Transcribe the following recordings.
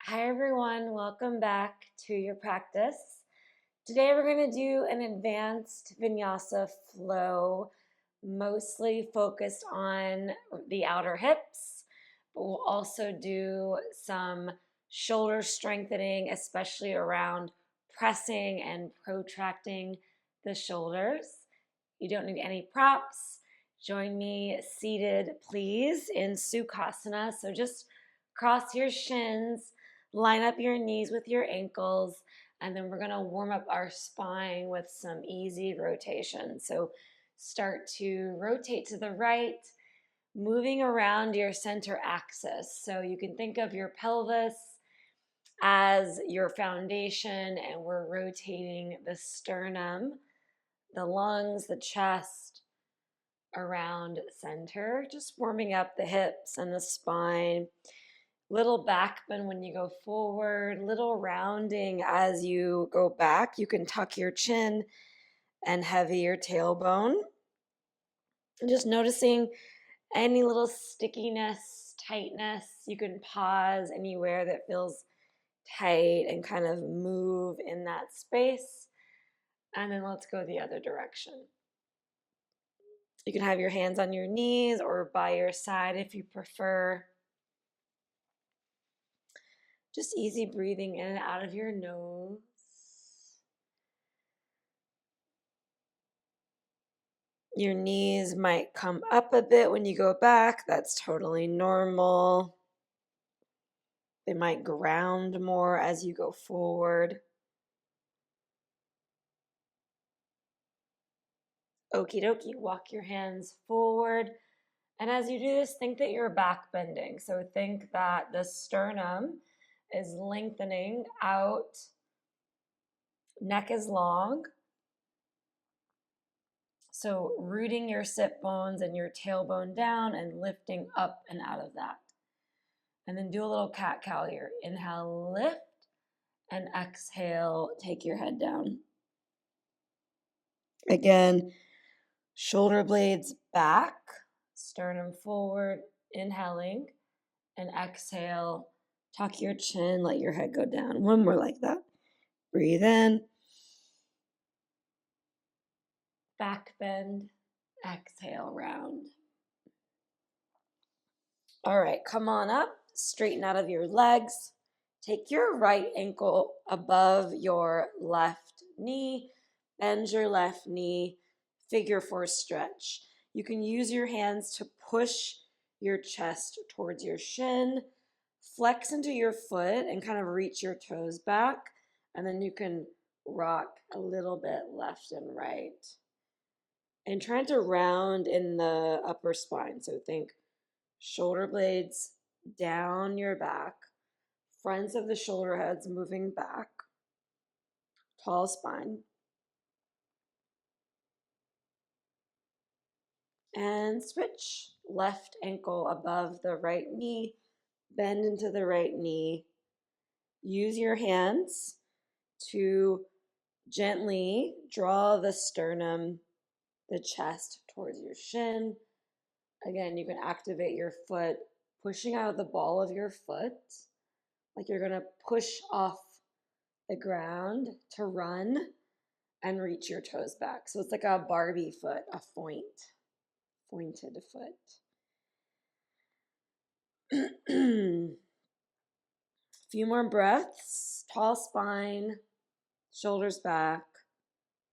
Hi everyone, welcome back to your practice. Today we're going to do an advanced vinyasa flow, mostly focused on the outer hips, but we'll also do some shoulder strengthening, especially around pressing and protracting the shoulders. You don't need any props. Join me seated, please, in Sukhasana. So just cross your shins, line up your knees with your ankles, and then we're going to warm up our spine with some easy rotation. So start to rotate to the right, moving around your center axis. So you can think of your pelvis as your foundation, and we're rotating the sternum, the lungs, the chest around center, just warming up the hips and the spine. Little back bend when you go forward, little rounding as you go back. You can tuck your chin and heavy your tailbone. And just noticing any little stickiness, tightness. You can pause anywhere that feels tight and kind of move in that space. And then let's go the other direction. You can have your hands on your knees or by your side if you prefer. Just easy breathing in and out of your nose. Your knees might come up a bit when you go back. That's totally normal. They might ground more as you go forward. Okie dokie, walk your hands forward. And as you do this, think that you're back bending. So think that the sternum is lengthening out, neck is long. So rooting your sit bones and your tailbone down and lifting up and out of that. And then do a little cat-cow here. Inhale, lift, and exhale, take your head down. Again, shoulder blades back, sternum forward, inhaling, and exhale, tuck your chin, let your head go down. One more like that. Breathe in, back bend, exhale, round. All right, come on up, straighten out of your legs. Take your right ankle above your left knee, bend your left knee, figure four stretch. You can use your hands to push your chest towards your shin, flex into your foot and kind of reach your toes back, and then you can rock a little bit left and right. And trying to round in the upper spine. So think shoulder blades down your back, fronts of the shoulder heads moving back, tall spine. And switch. Left ankle above the right knee, bend into the right knee. Use your hands to gently draw the sternum, the chest towards your shin. Again, you can activate your foot, pushing out of the ball of your foot, like you're going to push off the ground to run and reach your toes back. So it's like a Barbie foot, a pointed foot. Few more breaths, tall spine, shoulders back.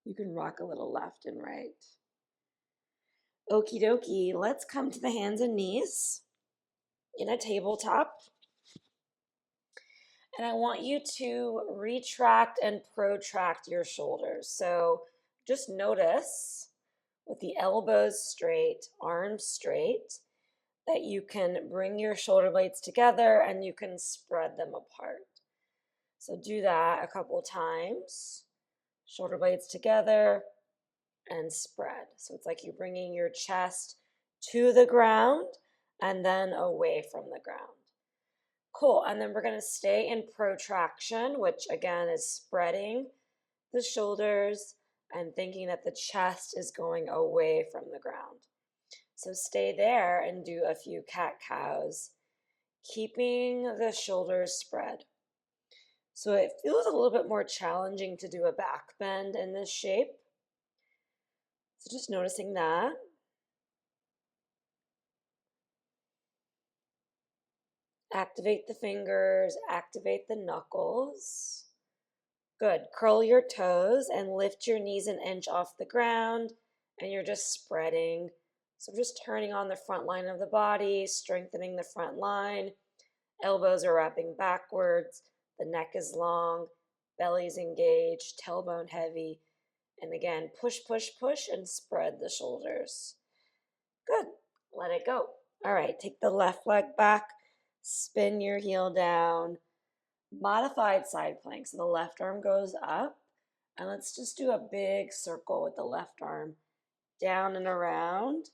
You can rock a little left and right. Okie dokie, let's come to the hands and knees in a tabletop. And I want you to retract and protract your shoulders. So just notice with the elbows straight, arms straight, that you can bring your shoulder blades together and you can spread them apart. So do that a couple times. Shoulder blades together and spread. So it's like you're bringing your chest to the ground and then away from the ground. Cool. And then we're going to stay in protraction, which again is spreading the shoulders and thinking that the chest is going away from the ground. So stay there and do a few cat-cows, keeping the shoulders spread. So it feels a little bit more challenging to do a back bend in this shape. So just noticing that. Activate the fingers, activate the knuckles. Good. Curl your toes and lift your knees an inch off the ground, and you're just spreading. So just turning on the front line of the body, strengthening the front line. Elbows are wrapping backwards. The neck is long. Belly's engaged. Tailbone heavy. And again, push, push, push, and spread the shoulders. Good. Let it go. All right, take the left leg back. Spin your heel down. Modified side plank. So the left arm goes up. And let's just do a big circle with the left arm. Down and around.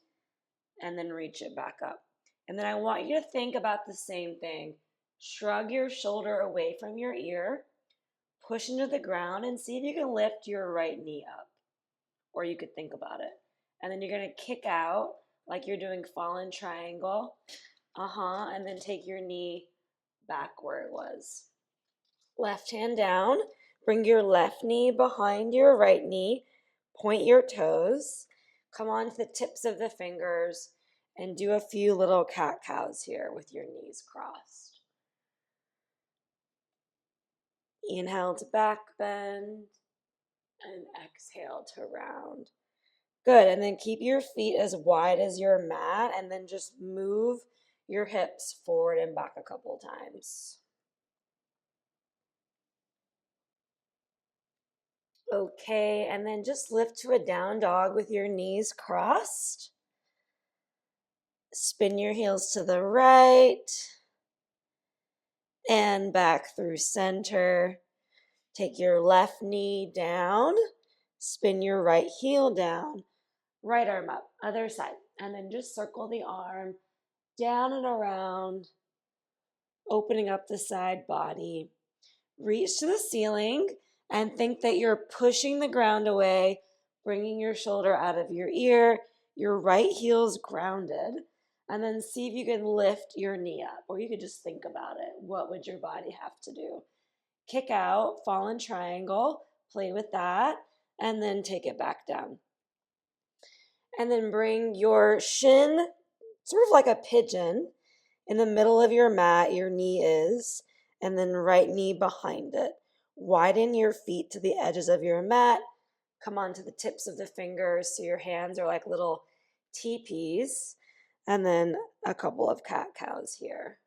And then reach it back up. And then I want you to think about the same thing. Shrug your shoulder away from your ear. Push into the ground and see if you can lift your right knee up. Or you could think about it. And then you're going to kick out like you're doing fallen triangle. And then take your knee back where it was. Left hand down. Bring your left knee behind your right knee. Point your toes. Come on to the tips of the fingers and do a few little cat-cows here with your knees crossed. Inhale to back bend and exhale to round. Good, and then keep your feet as wide as your mat and then just move your hips forward and back a couple times. Okay, and then just lift to a down dog with your knees crossed. Spin your heels to the right and back through center. Take your left knee down, spin your right heel down, right arm up, other side, and then just circle the arm down and around, opening up the side body. Reach to the ceiling and think that you're pushing the ground away, bringing your shoulder out of your ear, your right heel's grounded, and then see if you can lift your knee up, or you could just think about it. What would your body have to do? Kick out, fallen triangle, play with that, and then take it back down. And then bring your shin sort of like a pigeon in the middle of your mat, your knee is, and then right knee behind it. Widen your feet to the edges of your mat. Come on to the tips of the fingers so your hands are like little teepees. And then a couple of cat-cows here.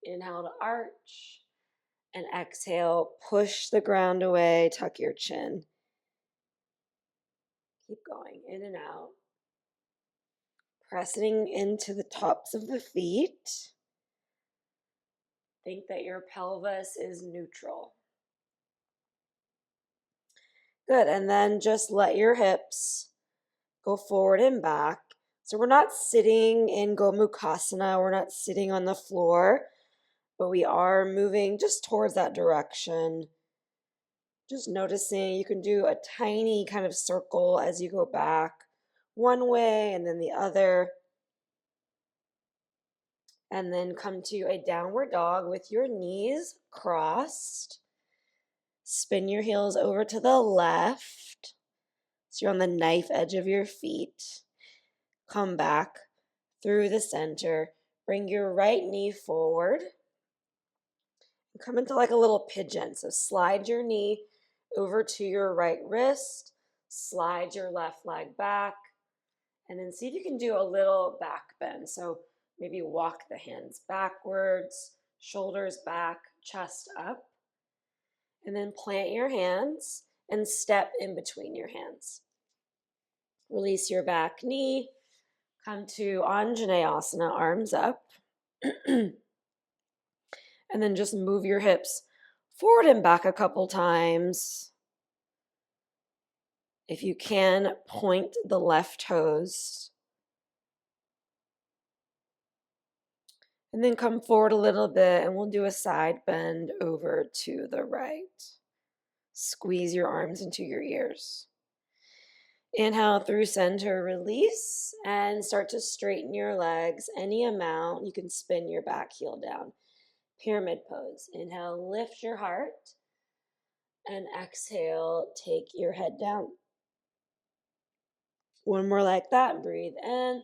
Inhale to arch. And exhale, push the ground away, tuck your chin. Keep going, in and out. Pressing into the tops of the feet. Think that your pelvis is neutral. Good, and then just let your hips go forward and back. So we're not sitting in Gomukhasana, we're not sitting on the floor, but we are moving just towards that direction. Just noticing you can do a tiny kind of circle as you go back one way and then the other. And then come to a downward dog with your knees crossed. Spin your heels over to the left. So you're on the knife edge of your feet. Come back through the center. Bring your right knee forward. Come into like a little pigeon. So slide your knee over to your right wrist. Slide your left leg back. And then see if you can do a little back bend. So maybe walk the hands backwards, shoulders back, chest up. And then plant your hands and step in between your hands. Release your back knee. Come to Anjaneyasana, arms up. And then just move your hips forward and back a couple times. If you can, point the left toes. And then come forward a little bit and we'll do a side bend over to the right. Squeeze your arms into your ears. Inhale through center, release, and start to straighten your legs any amount. You can spin your back heel down. Pyramid pose. Inhale, lift your heart. And exhale, take your head down. One more like that. Breathe in,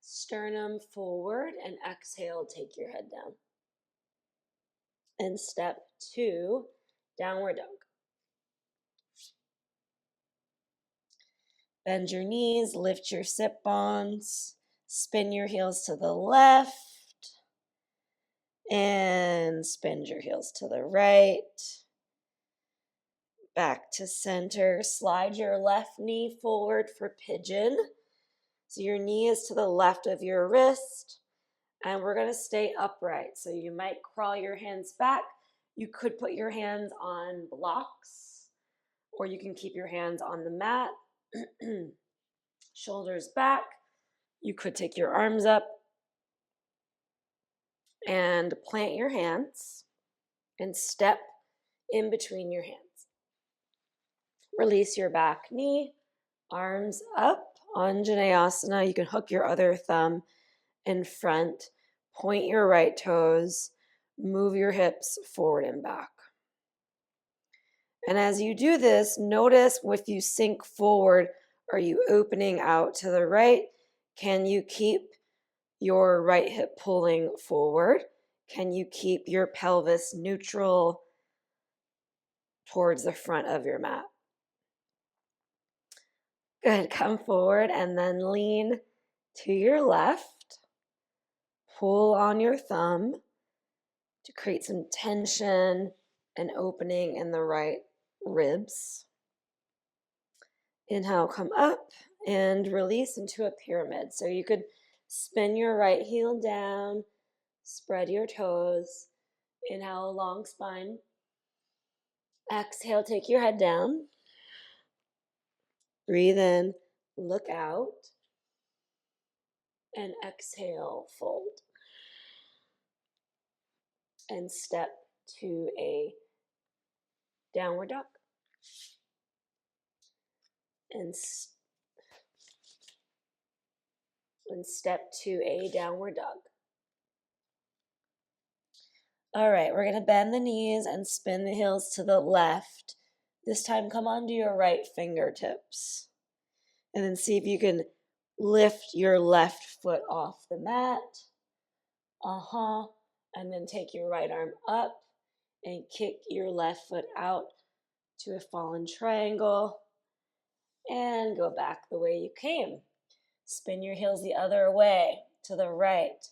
sternum forward, and exhale, take your head down. And step 2, downward dog. Bend your knees, lift your sit bones, spin your heels to the left, and spin your heels to the right. Back to center. Slide your left knee forward for pigeon. So your knee is to the left of your wrist. And we're going to stay upright. So you might crawl your hands back. You could put your hands on blocks, or you can keep your hands on the mat. Shoulders back. You could take your arms up and plant your hands and step in between your hands. Release your back knee, arms up, Anjaneyasana. You can hook your other thumb in front, point your right toes, move your hips forward and back. And as you do this, notice if you sink forward, are you opening out to the right? Can you keep your right hip pulling forward? Can you keep your pelvis neutral towards the front of your mat? Good. Come forward and then lean to your left. Pull on your thumb to create some tension and opening in the right ribs. Inhale, come up and release into a pyramid. So you could spin your right heel down, spread your toes. Inhale, long spine. Exhale, take your head down. Breathe in, look out. And exhale, fold. And step to a downward dog. And step to a downward dog. All right, we're going to bend the knees and spin the heels to the left. This time, come onto your right fingertips. And then see if you can lift your left foot off the mat. And then take your right arm up and kick your left foot out to a fallen triangle. And go back the way you came. Spin your heels the other way to the right.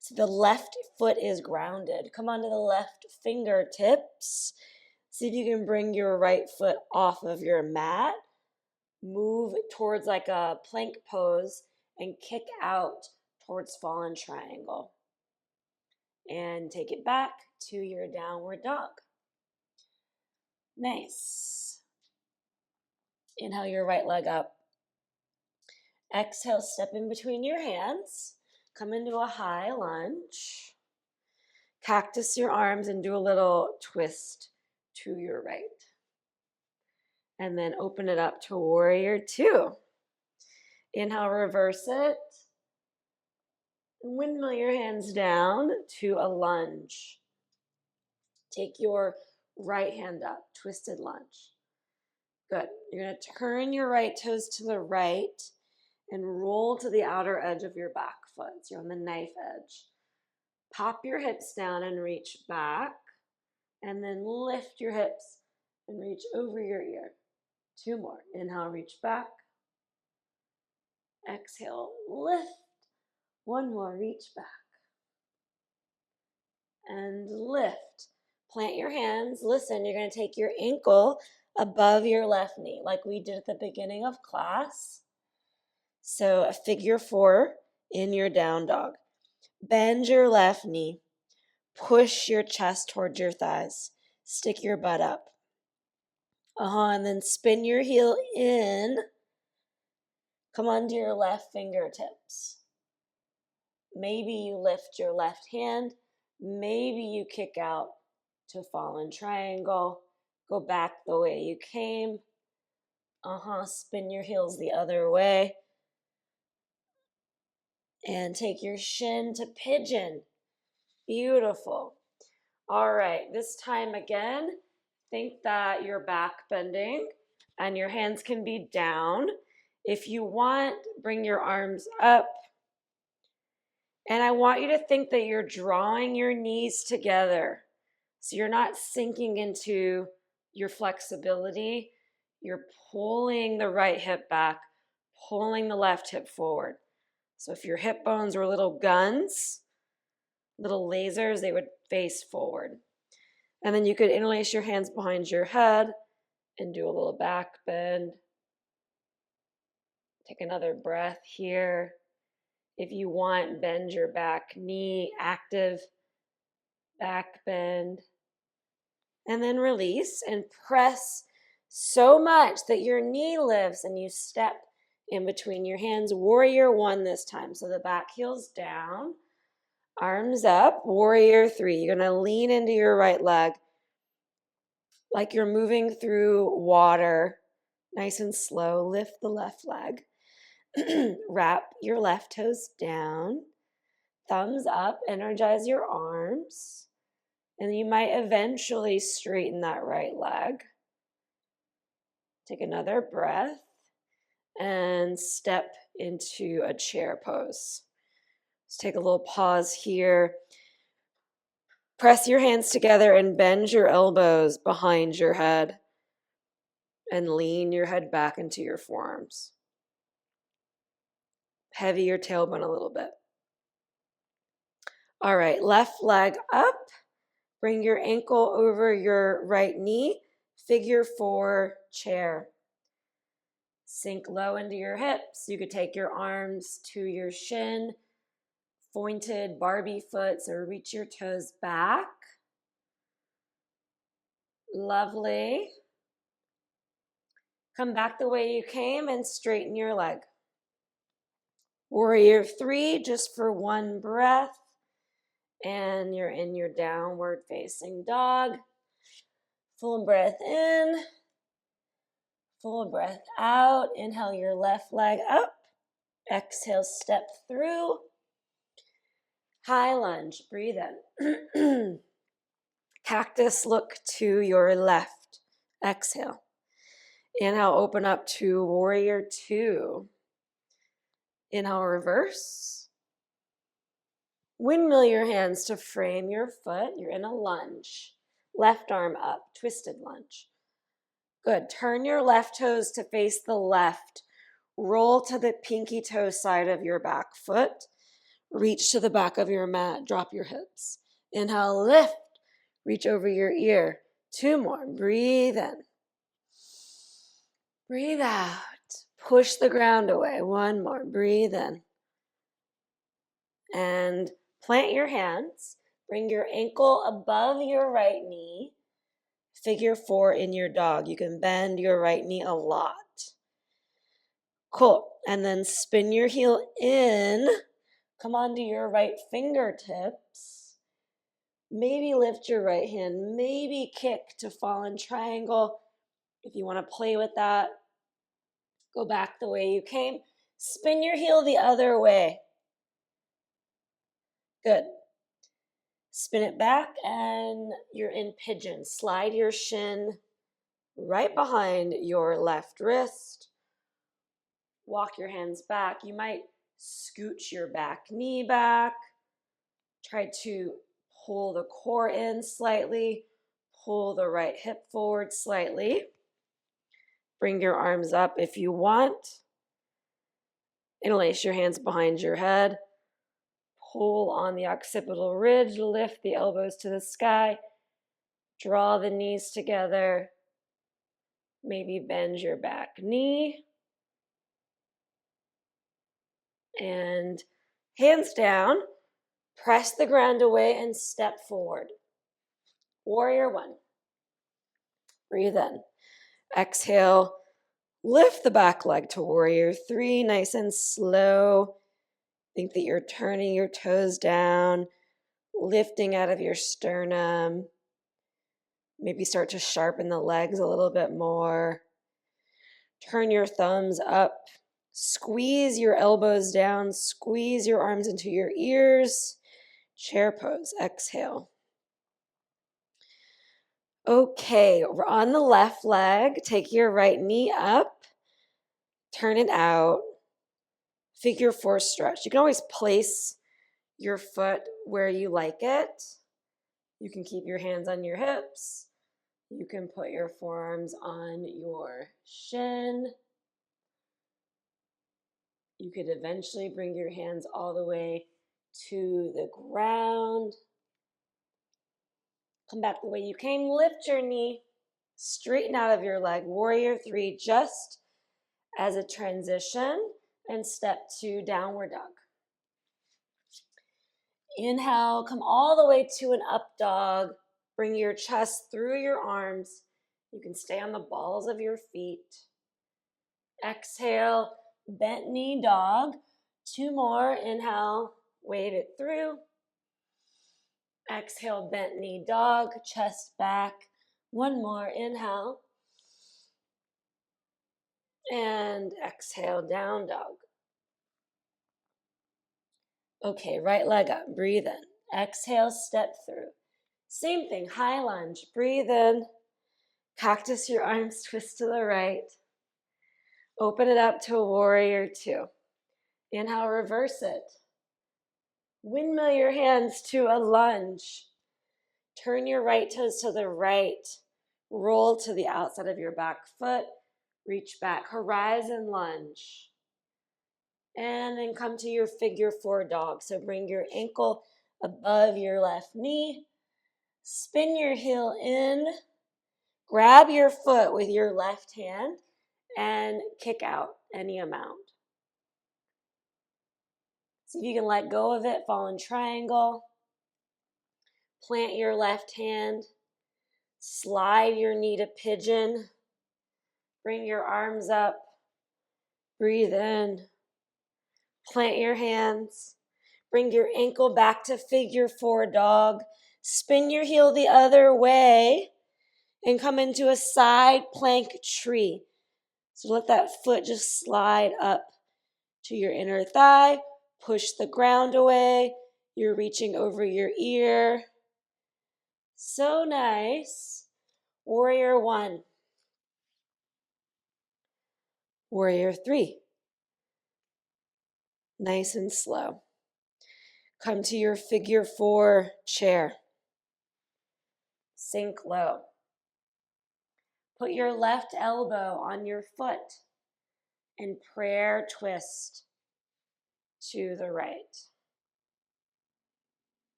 So the left foot is grounded. Come onto the left fingertips. See if you can bring your right foot off of your mat. Move towards like a plank pose and kick out towards fallen triangle. And take it back to your downward dog. Nice. Inhale your right leg up. Exhale, step in between your hands. Come into a high lunge. Cactus your arms and do a little twist to your right. And then open it up to warrior 2. Inhale, reverse it. Windmill your hands down to a lunge. Take your right hand up, twisted lunge. Good. You're going to turn your right toes to the right and roll to the outer edge of your back foot. So you're on the knife edge. Pop your hips down and reach back. And then lift your hips and reach over your ear. 2 more. Inhale, reach back. Exhale, lift. 1 more, reach back. And lift. Plant your hands. Listen, you're going to take your ankle above your left knee like we did at the beginning of class. So a figure 4 in your down dog. Bend your left knee. Push your chest towards your thighs. Stick your butt up. And then spin your heel in. Come onto your left fingertips. Maybe you lift your left hand. Maybe you kick out to fallen triangle. Go back the way you came. Spin your heels the other way. And take your shin to pigeon. Beautiful. All right, this time again, think that you're back bending and your hands can be down. If you want, bring your arms up. And I want you to think that you're drawing your knees together. So you're not sinking into your flexibility. You're pulling the right hip back, pulling the left hip forward. So if your hip bones were little guns, little lasers, they would face forward. And then you could interlace your hands behind your head and do a little back bend. Take another breath here. If you want, bend your back knee, active back bend. And then release and press so much that your knee lifts and you step in between your hands. Warrior 1 this time. So the back heel's down, arms up. Warrior 3. You're going to lean into your right leg like you're moving through water. Nice and slow. Lift the left leg. Wrap your left toes down. Thumbs up. Energize your arms. And you might eventually straighten that right leg. Take another breath and step into a chair pose. Let's take a little pause here. Press your hands together and bend your elbows behind your head and lean your head back into your forearms. Heavy your tailbone a little bit. All right, left leg up. Bring your ankle over your right knee. Figure 4 chair. Sink low into your hips. You could take your arms to your shin. Pointed Barbie foot, so reach your toes back. Lovely. Come back the way you came and straighten your leg. Warrior 3, just for 1 breath. And you're in your downward facing dog. Full breath in. Full breath out. Inhale your left leg up. Exhale, step through. High lunge. Breathe in. Cactus, look to your left. Exhale. Inhale, open up to Warrior 2. Inhale, reverse. Windmill your hands to frame your foot. You're in a lunge. Left arm up, twisted lunge. Good. Turn your left toes to face the left. Roll to the pinky toe side of your back foot. Reach to the back of your mat. Drop your hips. Inhale, lift. Reach over your ear. 2 more. Breathe in. Breathe out. Push the ground away. 1 more. Breathe in. And plant your hands. Bring your ankle above your right knee. Figure 4 in your dog. You can bend your right knee a lot. Cool. And then spin your heel in. Come onto your right fingertips. Maybe lift your right hand. Maybe kick to fallen triangle. If you want to play with that, go back the way you came. Spin your heel the other way. Good. Spin it back and you're in pigeon. Slide your shin right behind your left wrist. Walk your hands back. You might scooch your back knee back. Try to pull the core in slightly. Pull the right hip forward slightly. Bring your arms up if you want. Interlace your hands behind your head. Pull on the occipital ridge. Lift the elbows to the sky. Draw the knees together. Maybe bend your back knee. And hands down. Press the ground away and step forward. Warrior 1. Breathe in. Exhale. Lift the back leg to Warrior 3. Nice and slow. Think that you're turning your toes down, lifting out of your sternum. Maybe start to sharpen the legs a little bit more. Turn your thumbs up. Squeeze your elbows down. Squeeze your arms into your ears. Chair pose. Exhale. Okay, we're on the left leg. Take your right knee up, turn it out, figure four stretch. You can always place your foot where you like it. You can keep your hands on your hips. You can put your forearms on your shin. You could eventually bring your hands all the way to the ground. Come back the way you came. Lift your knee. Straighten out of your leg. Warrior three, just as a transition. And step two, downward dog. Inhale, come all the way to an up dog. Bring your chest through your arms. You can stay on the balls of your feet. Exhale, bent knee dog. Two more. Inhale, wave it through. Exhale, bent knee dog, chest back. One more. Inhale. And exhale, down dog. Okay, right leg up. Breathe in. Exhale, step through. Same thing, high lunge. Breathe in. Cactus your arms, twist to the right. Open it up to a warrior two. Inhale, reverse it. Windmill your hands to a lunge. Turn your right toes to the right. Roll to the outside of your back foot. Reach back, horizon lunge. And then come to your figure four dog. So bring your ankle above your left knee. Spin your heel in. Grab your foot with your left hand and kick out any amount. See if you can let go of it, fallen triangle. Plant your left hand. Slide your knee to pigeon. Bring your arms up. Breathe in. Plant your hands. Bring your ankle back to figure four dog. Spin your heel the other way and come into a side plank tree. So let that foot just slide up to your inner thigh. Push the ground away. You're reaching over your ear. So nice. Warrior one. Warrior three. Nice and slow. Come to your figure four chair. Sink low. Put your left elbow on your foot and prayer twist to the right.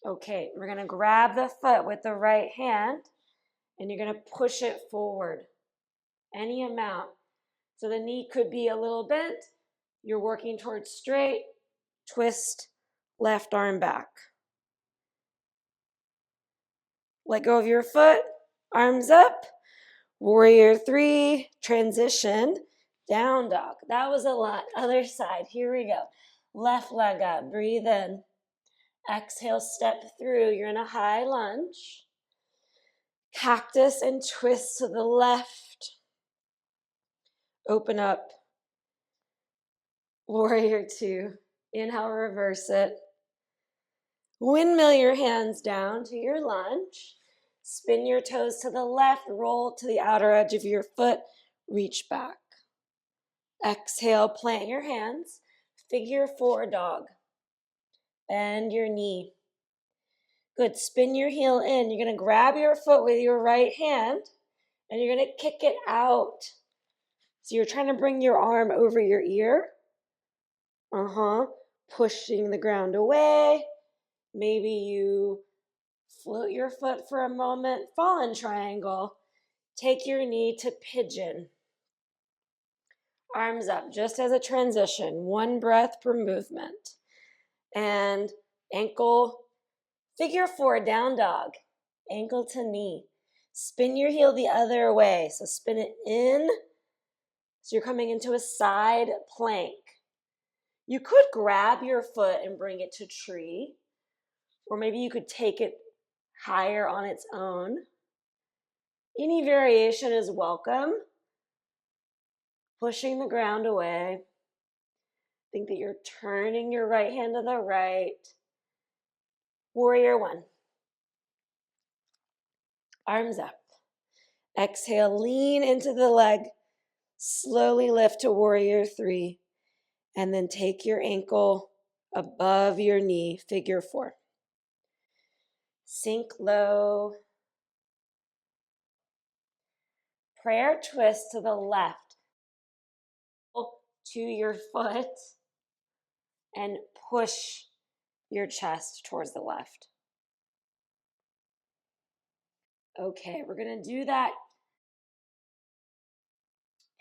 Okay, we're going to grab the foot with the right hand and you're going to push it forward any amount. So the knee could be a little bent. You're working towards straight. Twist, left arm back. Let go of your foot, arms up. Warrior three, transition, down dog. That was a lot. Other side, here we go. Left leg up, breathe in. Exhale, step through. You're in a high lunge. Cactus and twist to the left. Open up. Warrior two. Inhale, reverse it. Windmill your hands down to your lunge. Spin your toes to the left. Roll to the outer edge of your foot. Reach back. Exhale, plant your hands. Figure four dog. Bend your knee. Good. Spin your heel in. You're going to grab your foot with your right hand and you're going to kick it out. So you're trying to bring your arm over your ear. Pushing the ground away. Maybe you float your foot for a moment. Fallen triangle. Take your knee to pigeon. Arms up just as a transition. One breath per movement. And ankle, figure four, down dog. Ankle to knee. Spin your heel the other way. So spin it in. So you're coming into a side plank. You could grab your foot and bring it to tree. Or maybe you could take it higher on its own. Any variation is welcome. Pushing the ground away. Think that you're turning your right hand to the right. Warrior one. arms up. Exhale, lean into the leg. Slowly lift to warrior three. And then take your ankle above your knee, figure four. Sink low. Prayer twist to the left. To your foot and push your chest towards the left. Okay, we're going to do that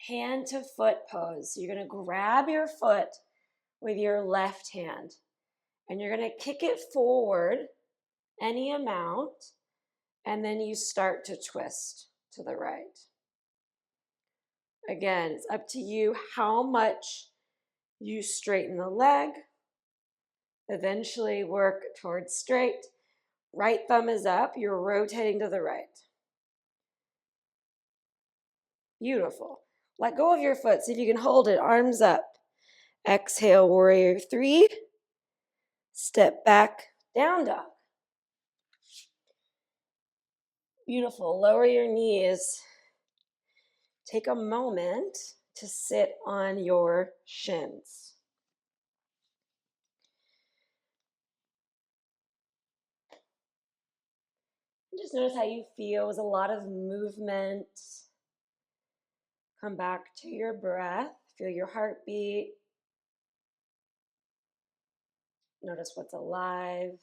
hand to foot pose. So you're going to grab your foot with your left hand and you're going to kick it forward any amount, and then you start to twist to the right. Again, it's up to you how much you straighten the leg. Eventually work towards straight. Right thumb is up. You're rotating to the right. Beautiful. Let go of your foot. See if you can hold it. Arms up. Exhale, warrior three. Step back, down dog. Beautiful. Lower your knees. Take a moment to sit on your shins. Just notice how you feel. It was a lot of movement. Come back to your breath. Feel your heartbeat. Notice what's alive.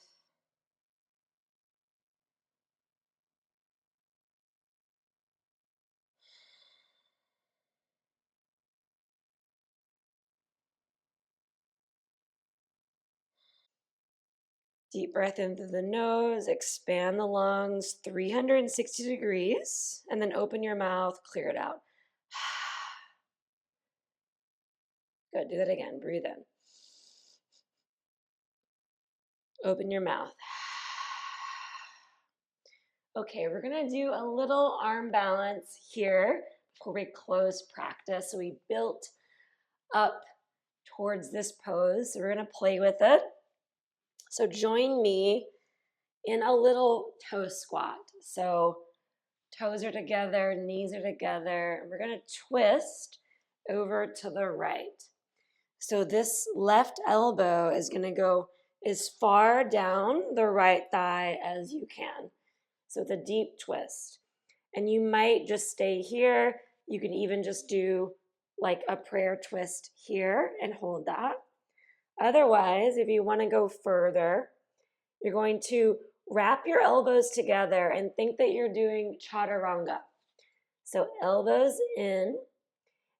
Deep breath in through the nose, expand the lungs 360 degrees, and then open your mouth, clear it out. Good, do that again. Breathe in. Open your mouth. Okay, we're gonna do a little arm balance here before we close practice. So we built up towards this pose. So we're gonna play with it. So join me in a little toe squat. So toes are together, knees are together, and we're gonna twist over to the right. So this left elbow is gonna go as far down the right thigh as you can. So it's a deep twist. And you might just stay here. You can even just do like a prayer twist here and hold that. Otherwise, if you wanna go further, you're going to wrap your elbows together and think that you're doing chaturanga. So elbows in,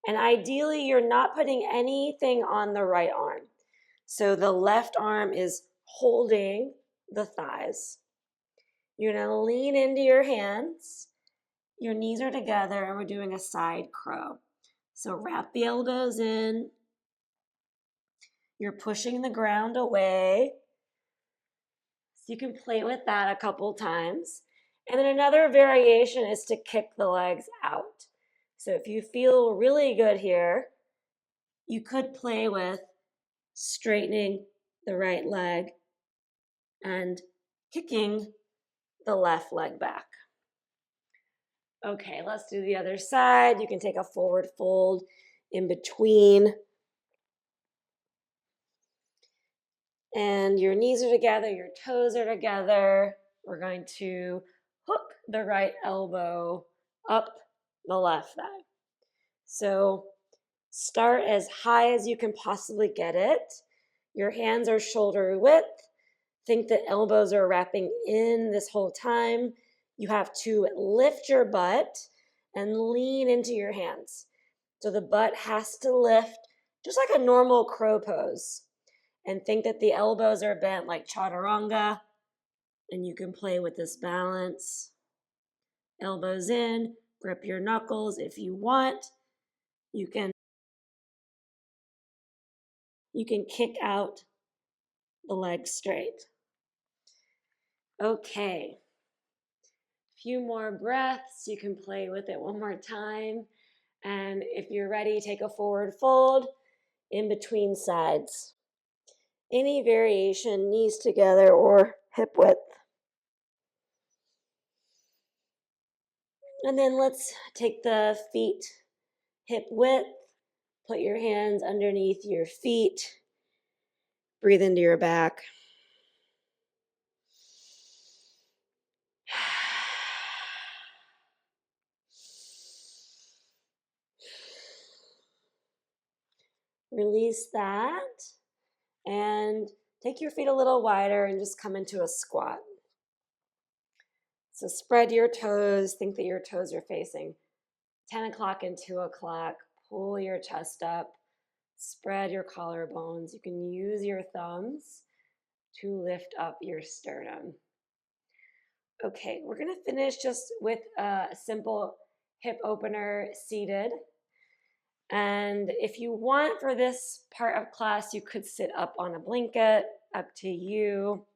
and ideally you're not putting anything on the right arm. So the left arm is holding the thighs. You're gonna lean into your hands. Your knees are together and we're doing a side crow. So wrap the elbows in. You're pushing the ground away. So you can play with that a couple times. And then another variation is to kick the legs out. So if you feel really good here, you could play with straightening the right leg and kicking the left leg back. Okay, let's do the other side. You can take a forward fold in between. And your knees are together, your toes are together. We're going to hook the right elbow up the left thigh. So start as high as you can possibly get it. Your hands are shoulder width. Think that elbows are wrapping in this whole time. You have to lift your butt and lean into your hands. So the butt has to lift just like a normal crow pose. And think that the elbows are bent like chaturanga. And you can play with this balance. Elbows in, grip your knuckles if you want. You can kick out the legs straight. Okay. Few more breaths. You can play with it one more time. And if you're ready, take a forward fold in between sides. Any variation, knees together or hip width. And then let's take the feet hip width, put your hands underneath your feet, breathe into your back. Release that and take your feet a little wider and just come into a squat. So spread your toes, think that your toes are facing 10 o'clock and 2 o'clock. Pull your chest up, spread your collarbones. You can use your thumbs to lift up your sternum. Okay, we're gonna finish just with a simple hip opener seated. And if you want for this part of class, you could sit up on a blanket, up to you.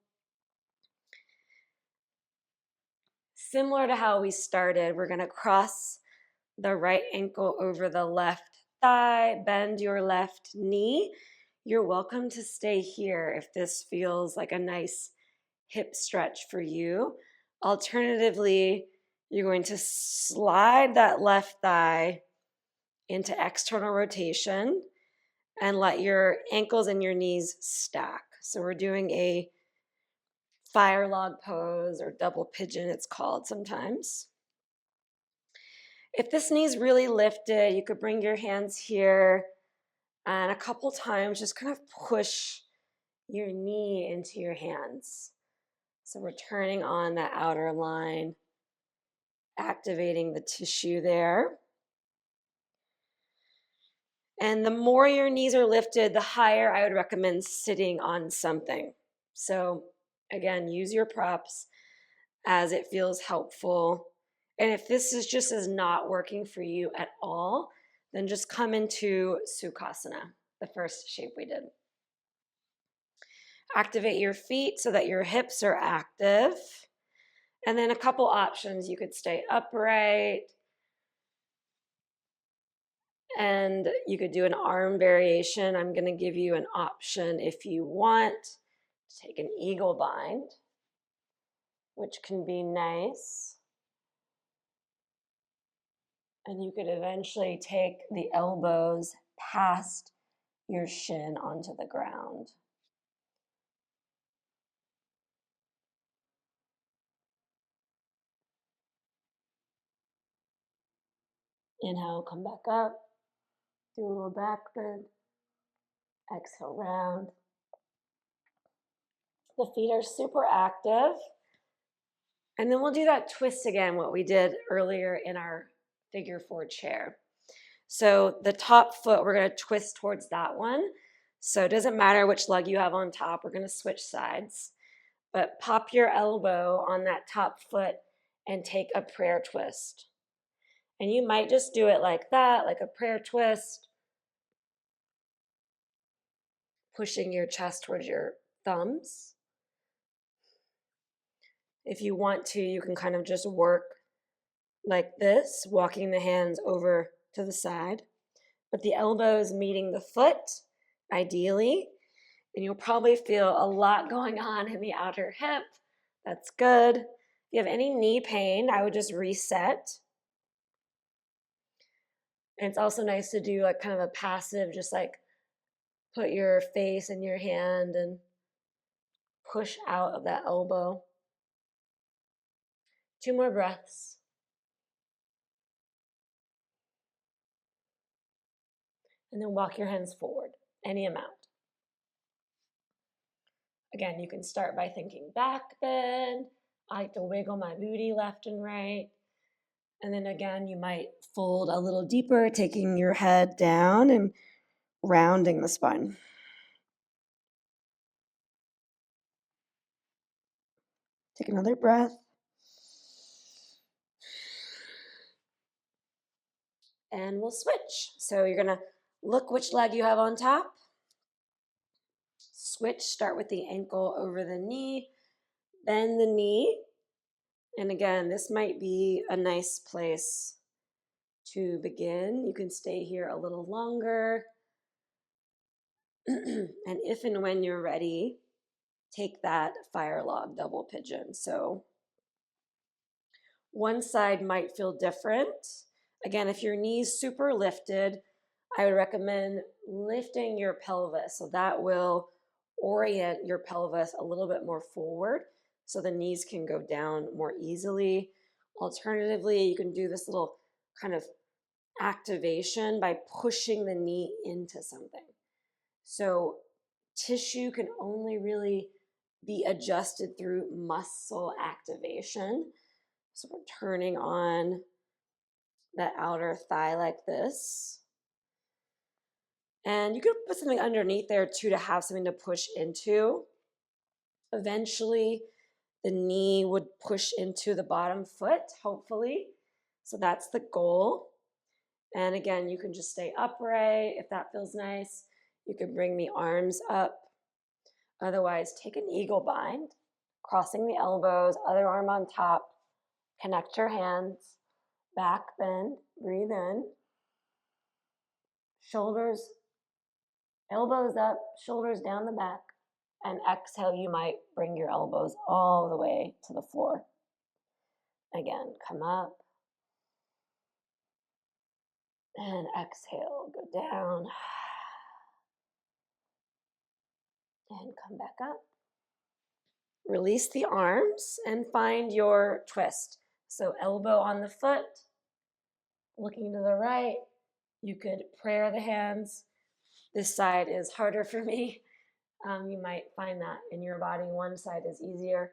Similar to how we started, we're gonna cross the right ankle over the left thigh, bend your left knee. You're welcome to stay here if this feels like a nice hip stretch for you. Alternatively, you're going to slide that left thigh into external rotation and let your ankles and your knees stack. So we're doing a fire log pose or double pigeon, it's called sometimes. If this knee's really lifted, you could bring your hands here and a couple times just kind of push your knee into your hands. So we're turning on that outer line, activating the tissue there. And the more your knees are lifted, the higher I would recommend sitting on something. So again, use your props as it feels helpful. And if this is not working for you at all, then just come into Sukhasana, the first shape we did. Activate your feet so that your hips are active. And then a couple options. You could stay upright, and you could do an arm variation. I'm going to give you an option if you want to take an eagle bind, which can be nice. And you could eventually take the elbows past your shin onto the ground. Inhale, come back up. Do a little back bend. Exhale, round. The feet are super active. And then we'll do that twist again, what we did earlier in our figure 4 chair. So the top foot, we're going to twist towards that one. So it doesn't matter which leg you have on top. We're going to switch sides. But pop your elbow on that top foot and take a prayer twist. And you might just do it like that, like a prayer twist, pushing your chest towards your thumbs. If you want to, you can kind of just work like this, walking the hands over to the side, but the elbows meeting the foot, ideally. And you'll probably feel a lot going on in the outer hip. That's good. If you have any knee pain, I would just reset. And it's also nice to do like kind of a passive, just like put your face in your hand and push out of that elbow. 2 more breaths. And then walk your hands forward, any amount. Again, you can start by thinking back bend. I like to wiggle my booty left and right. And then again, you might fold a little deeper, taking your head down and rounding the spine. Take another breath. And we'll switch. So you're going to look which leg you have on top. Switch, start with the ankle over the knee. Bend the knee. And again, this might be a nice place to begin. You can stay here a little longer. And if and when you're ready, take that fire log double pigeon. So One side might feel different. Again, if your knee's super lifted, I would recommend lifting your pelvis. So that will orient your pelvis a little bit more forward so the knees can go down more easily. Alternatively, you can do this little kind of activation by pushing the knee into something. So tissue can only really be adjusted through muscle activation. So we're turning on the outer thigh like this. And you could put something underneath there too to have something to push into. Eventually, the knee would push into the bottom foot, hopefully. So that's the goal. And again, you can just stay upright if that feels nice. You can bring the arms up. Otherwise, take an eagle bind, crossing the elbows, other arm on top. Connect your hands, back bend, breathe in. Shoulders, elbows up, shoulders down the back. And exhale, you might bring your elbows all the way to the floor. Again, come up. And exhale, go down. And come back up. Release the arms and find your twist. So elbow on the foot, looking to the right. You could prayer the hands. This side is harder for me. You might find that in your body, one side is easier.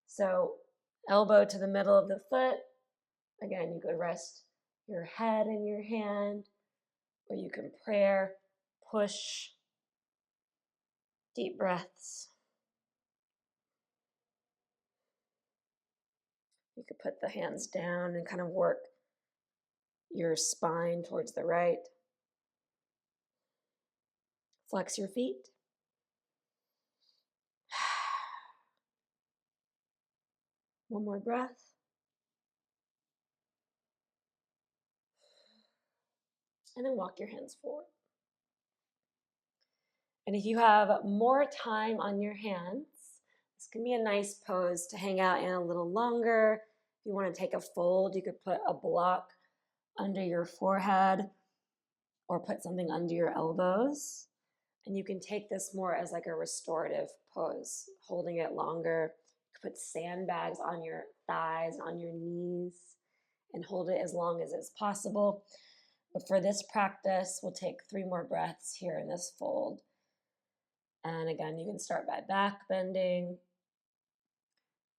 So elbow to the middle of the foot. Again, you could rest your head in your hand, or you can prayer, push, deep breaths. You could put the hands down and kind of work your spine towards the right. Flex your feet. One more breath. And then walk your hands forward. And if you have more time on your hands, this can be a nice pose to hang out in a little longer. If you want to take a fold, you could put a block under your forehead or put something under your elbows. And you can take this more as like a restorative pose, holding it longer. You could put sandbags on your thighs, on your knees, and hold it as long as it's possible. But for this practice, we'll take 3 more breaths here in this fold. And again, you can start by back bending,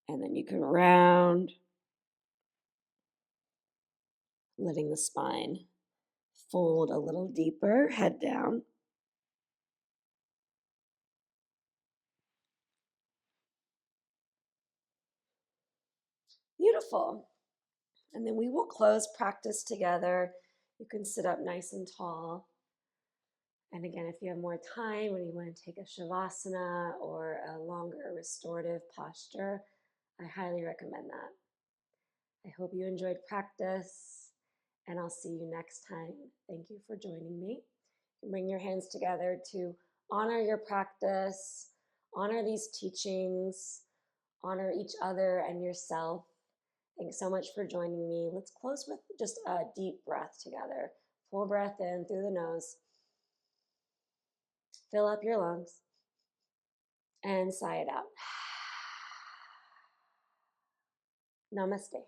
and then you can round, letting the spine fold a little deeper, head down. Beautiful. And then we will close practice together. You can sit up nice and tall. And again, if you have more time when you want to take a shavasana or a longer restorative posture, I highly recommend that. I hope you enjoyed practice, and I'll see you next time. Thank you for joining me. Bring your hands together to honor your practice, honor these teachings, honor each other and yourself. Thanks so much for joining me. Let's close with just a deep breath together. Full breath in through the nose. Fill up your lungs and sigh it out. Namaste.